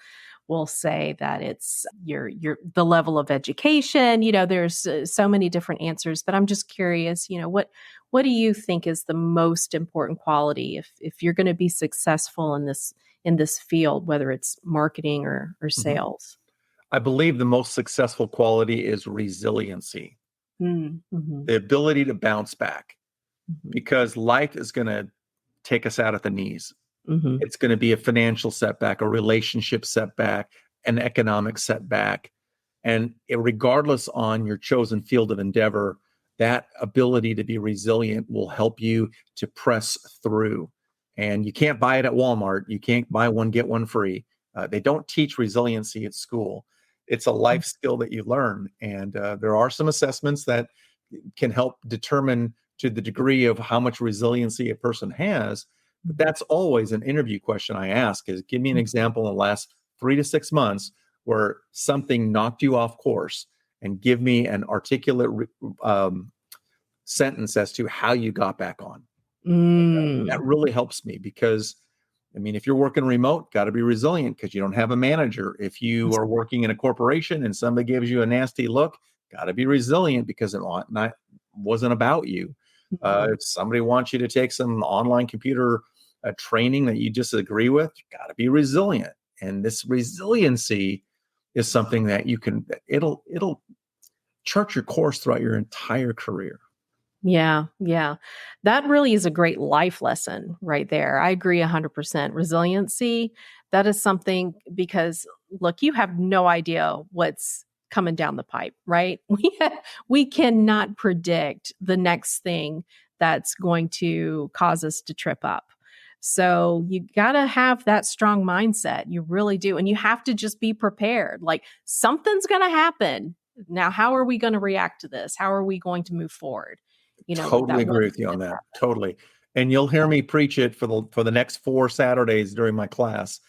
will say that it's your the level of education. There's so many different answers, but I'm just curious, what do you think is the most important quality if you're going to be successful in this field, whether it's marketing or Mhm. sales? I believe the most successful quality is resiliency, Mm. Mhm. the ability to bounce back, Mhm. because life is going to take us out at the knees. Mhm. It's going to be a financial setback, a relationship setback, an economic setback. And regardless on your chosen field of endeavor, that ability to be resilient will help you to press through. And you can't buy it at Walmart. You can't buy one, get one free. They don't teach resiliency at school. it's a life skill that you learn. And there are some assessments that can help determine to the degree of how much resiliency a person has. But that's always an interview question I ask is, give me an example in the last 3 to 6 months where something knocked you off course, and give me an articulate sentence as to how you got back on. That really helps me because, I mean, if you're working remote, got to be resilient because you don't have a manager. If you are working in a corporation and somebody gives you a nasty look, got to be resilient because it wasn't about you. If somebody wants you to take some online computer training that you disagree with, you got to be resilient. And this resiliency is something that it'll chart your course throughout your entire career. Yeah. Yeah. That really is a great life lesson right there. I agree 100%. Resiliency, that is something because look, you have no idea what's coming down the pipe, right? We cannot predict the next thing that's going to cause us to trip up. So you got to have that strong mindset. You really do. And you have to just be prepared. Like something's going to happen. Now, how are we going to react to this? How are we going to move forward? Totally agree with you on that. Totally. And you'll hear me preach it for the next 4 Saturdays during my class.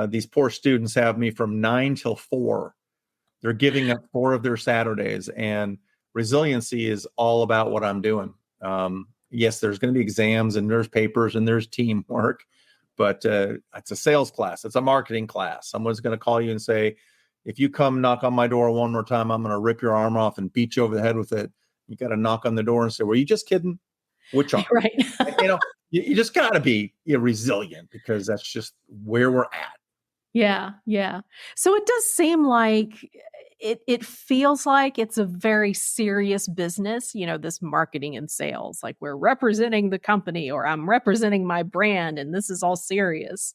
These poor students have me from 9 till 4. They're giving up 4 of their Saturdays, and resiliency is all about what I'm doing. Yes, there's going to be exams and there's papers and there's teamwork, but it's a sales class. It's a marketing class. Someone's going to call you and say, if you come knock on my door one more time, I'm going to rip your arm off and beat you over the head with it. You got to knock on the door and say, were you just kidding? Which arm? Right. You just got to be resilient because that's just where we're at. Yeah. Yeah. So it does seem like it feels like it's a very serious business, this marketing and sales, like we're representing the company or I'm representing my brand and this is all serious.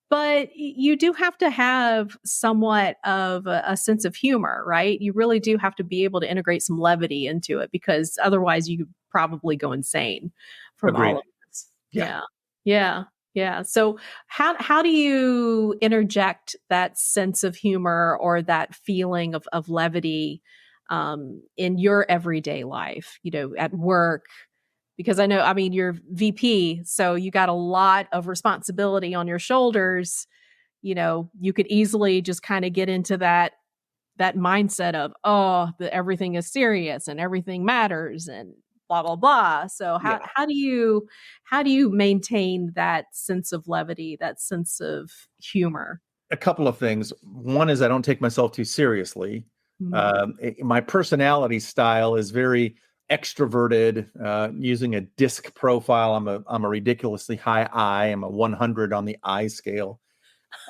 But you do have to have somewhat of a sense of humor, right? You really do have to be able to integrate some levity into it because otherwise you could probably go insane from Agreed. all of this. Yeah. Yeah. Yeah. So how do you interject that sense of humor or that feeling of levity in your everyday life, at work? Because I mean, you're VP, so you got a lot of responsibility on your shoulders. You could easily just kind of get into that mindset of, everything is serious and everything matters and blah, blah, blah. So how do you maintain that sense of levity, that sense of humor? A couple of things. One is I don't take myself too seriously. My personality style is very extroverted, using a disc profile. I'm a ridiculously high I. I'm a 100 on the I scale.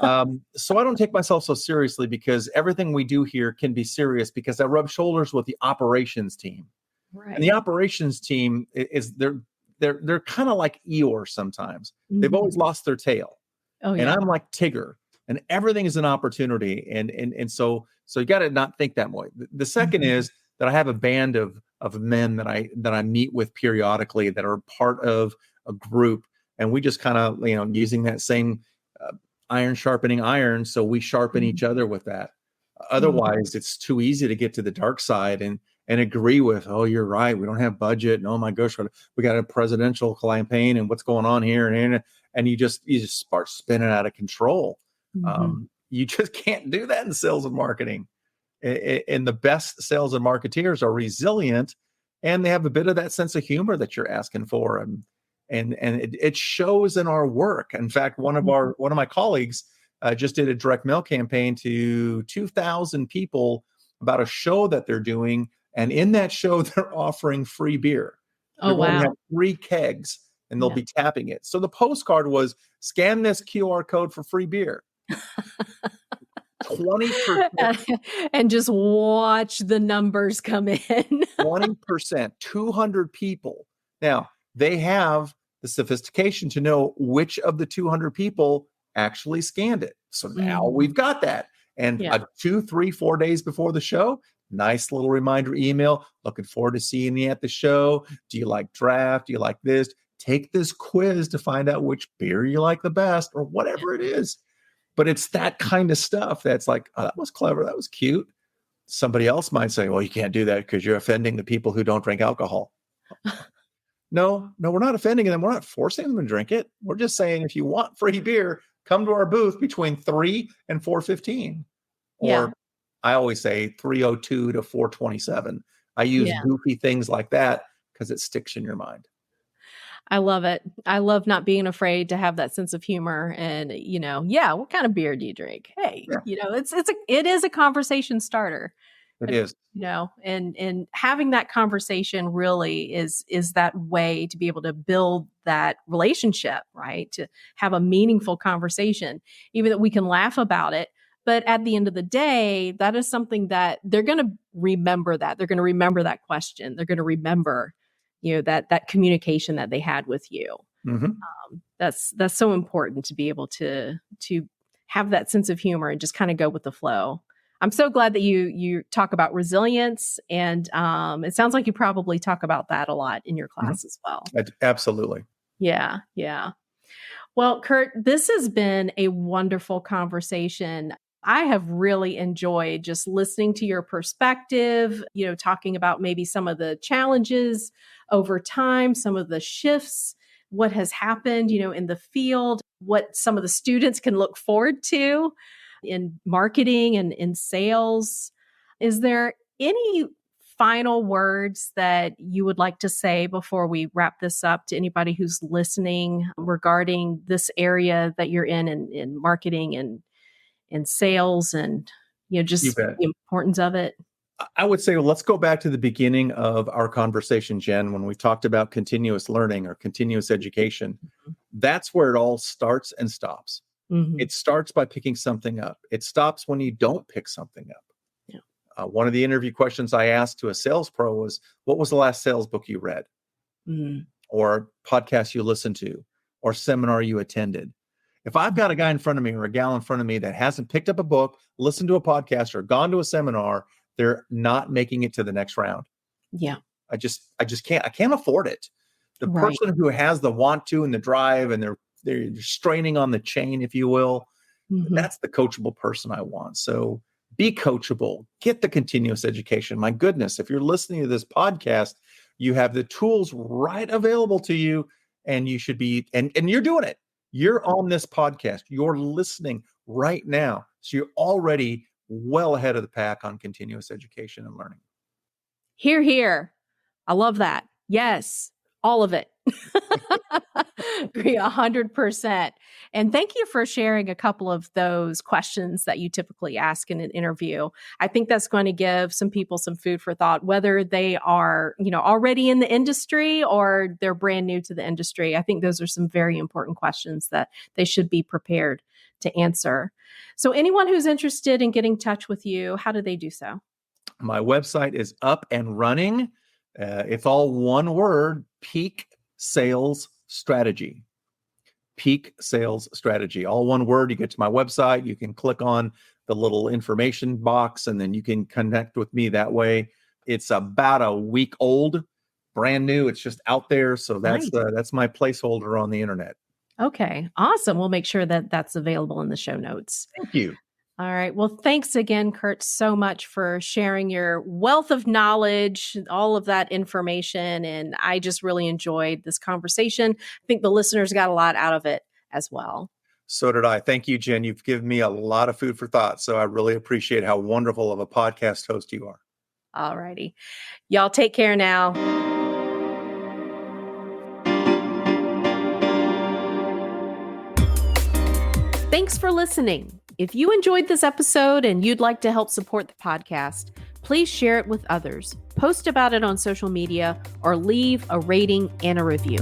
So I don't take myself so seriously because everything we do here can be serious because I rub shoulders with the operations team. Right. And the operations team they're kind of like Eeyore sometimes. They've always lost their tail. Oh, yeah. And I'm like Tigger, and everything is an opportunity. And so you got to not think that way. The second is that I have a band of men that I meet with periodically that are part of a group, and we just kind of using that same iron sharpening iron, so we sharpen each other with that. Otherwise, it's too easy to get to the dark side and agree with, oh, you're right, we don't have budget, and oh my gosh, we got a presidential campaign, and what's going on here, and you just start spinning out of control. You just can't do that in sales and marketing. And the best sales and marketeers are resilient, and they have a bit of that sense of humor that you're asking for, and it shows in our work. In fact, one of my colleagues just did a direct mail campaign to 2,000 people about a show that they're doing, and in that show they're offering free beer. They're going to have 3 kegs, and they'll be tapping it. So the postcard was, scan this QR code for free beer. 20%. And just watch the numbers come in. 20%, 200 people. Now, they have the sophistication to know which of the 200 people actually scanned it. So now we've got that. And 2, 3, 4 days before the show, nice little reminder email. Looking forward to seeing you at the show. Do you like draft? Do you like this? Take this quiz to find out which beer you like the best, or whatever it is. But it's that kind of stuff that's like, oh, that was clever. That was cute. Somebody else might say, well, you can't do that because you're offending the people who don't drink alcohol. No, we're not offending them. We're not forcing them to drink it. We're just saying, if you want free beer, come to our booth between 3 and 4:15. Or I always say 3:02 to 4:27. I use goofy things like that because it sticks in your mind. I love it. I love not being afraid to have that sense of humor and, what kind of beer do you drink? Hey, it is a conversation starter. It is. And having that conversation really is that way to be able to build that relationship, right? To have a meaningful conversation, even that we can laugh about it. But at the end of the day, that is something that they're going to remember that. They're going to remember that question. They're going to remember, that communication that they had with you. Mm-hmm. That's so important to be able to have that sense of humor and just kind of go with the flow. I'm so glad that you talk about resilience, and it sounds like you probably talk about that a lot in your class as well. Absolutely. Yeah. Well, Curt, this has been a wonderful conversation. I have really enjoyed just listening to your perspective, talking about maybe some of the challenges over time, some of the shifts, what has happened, in the field, what some of the students can look forward to in marketing and in sales. Is there any final words that you would like to say before we wrap this up to anybody who's listening regarding this area that you're in marketing and sales and, just the importance of it? I would say, let's go back to the beginning of our conversation, Jen, when we talked about continuous learning or continuous education. Mm-hmm. That's where it all starts and stops. Mm-hmm. It starts by picking something up. It stops when you don't pick something up. Yeah. One of the interview questions I asked to a sales pro was, what was the last sales book you read? Mm-hmm. Or podcast you listened to, or seminar you attended? If I've got a guy in front of me or a gal in front of me that hasn't picked up a book, listened to a podcast, or gone to a seminar, they're not making it to the next round. Yeah. I just can't. I can't afford it. The person who has the want to and the drive and they're straining on the chain, if you will, that's the coachable person I want. So be coachable. Get the continuous education. My goodness, if you're listening to this podcast, you have the tools right available to you, and you should be, and you're doing it. You're on this podcast. You're listening right now. So you're already well ahead of the pack on continuous education and learning. Hear, hear. I love that. Yes, all of it. Agree 100%. And thank you for sharing a couple of those questions that you typically ask in an interview. I think that's going to give some people some food for thought, whether they are, already in the industry or they're brand new to the industry. I think those are some very important questions that they should be prepared to answer. So anyone who's interested in getting in touch with you, how do they do so? My website is up and running. It's all one word, Peak Sales Strategy. Peak Sales Strategy. All one word. You get to my website. You can click on the little information box, and then you can connect with me that way. It's about a week old, brand new. It's just out there. So that's my placeholder on the internet. Okay, awesome. We'll make sure that that's available in the show notes. Thank you. All right. Well, thanks again, Curt, so much for sharing your wealth of knowledge, all of that information. And I just really enjoyed this conversation. I think the listeners got a lot out of it as well. So did I. Thank you, Jen. You've given me a lot of food for thought. So I really appreciate how wonderful of a podcast host you are. All righty. Y'all take care now. Thanks for listening. If you enjoyed this episode and you'd like to help support the podcast, please share it with others, post about it on social media, or leave a rating and a review.